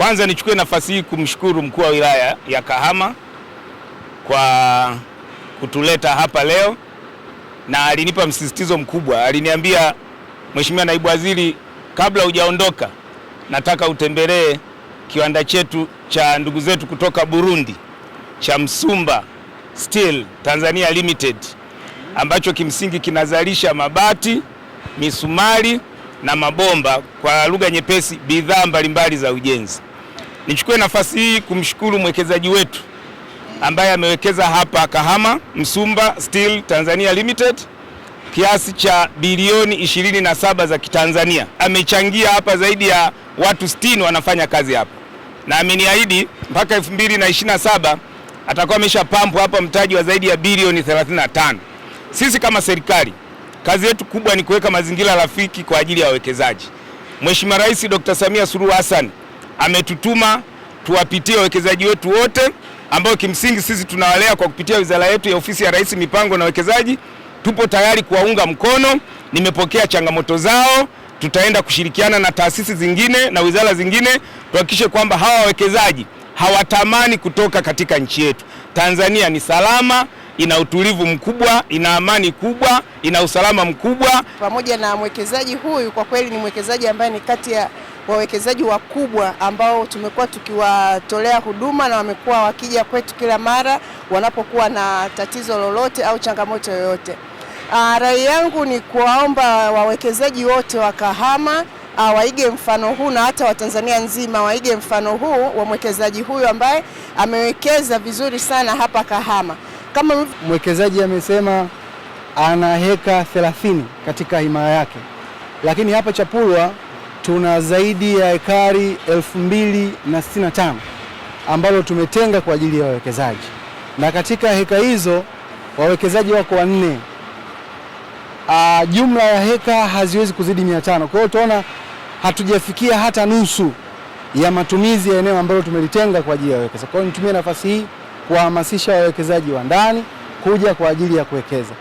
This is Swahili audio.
Kwanza nichukue nafasi hii kumshukuru mkuu wa wilaya ya Kahama kwa kutuleta hapa leo, na alinipa msisitizo mkubwa. Aliniambia, Mheshimiwa Naibu Waziri, kabla hujaondoka nataka utembelee kiwanda chetu cha ndugu zetu kutoka Burundi cha Msumba Steel Tanzania Limited, ambacho kimsingi kinazalisha mabati, misumari na mabomba, kwa lugha nyepesi bidhaa mbalimbali za ujenzi. Nichukue nafasi hii kumshukuru mwekezaji wetu ambaye amewekeza hapa Kahama, Msumba Steel Tanzania Limited, kiasi cha bilioni 27 za Kitanzania. Amechangia hapa zaidi ya watu 60 wanafanya kazi hapa, na ameniahidi mpaka 2027 atakuwa amesha pampu hapa mtaji wa zaidi ya bilioni 35. Sisi kama serikali, kazi yetu kubwa ni kuweka mazingira rafiki kwa ajili ya wawekezaji. Mheshimiwa Rais Dr. Samia Suluhu Hassan ametutuma tuwapitie wawekezaji wetu wote ambao kimsingi sisi tunawalea kwa kupitia wizara yetu ya Ofisi ya Rais Mipango na Uwekezaji. Tupo tayari kuwaunga mkono, nimepokea changamoto zao, tutaenda kushirikiana na taasisi zingine na wizara zingine tuhakikishe kwamba hawa wawekezaji hawatamani kutoka katika nchi yetu. Tanzania ni salama, ina utulivu mkubwa, ina amani kubwa, ina usalama mkubwa. Pamoja na mwekezaji huyu, kwa kweli ni mwekezaji ambaye ni kati ya wawekezaji wakubwa ambao tumekuwa tukiwatolea huduma na wamekuwa wakija kwetu kila mara wanapokuwa na tatizo lolote au changamoto yoyote. Rai yangu ni kuwaomba wawekezaji wote wa Kahama waige mfano huu, na hata wa Tanzania nzima waige mfano huu wa mwekezaji huyu ambaye amewekeza vizuri sana hapa Kahama. Kama mwekezaji amesema ana heka 30 katika himaya yake, lakini hapa Chapulwa tuna zaidi ya ekari 2065 ambalo tumetenga kwa ajili ya wawekezaji, na katika heka hizo wawekezaji wako 4. Jumla ya heka haziwezi kuzidi 500. Kwa hiyo tunaona hatujafikia hata nusu ya matumizi ya eneo ambalo tumelitenga kwa ajili ya wawekezaji. Kwa hiyo nitumie nafasi hii kuhamasisha wawekezaji wa ndani kuja kwa ajili ya kuwekeza.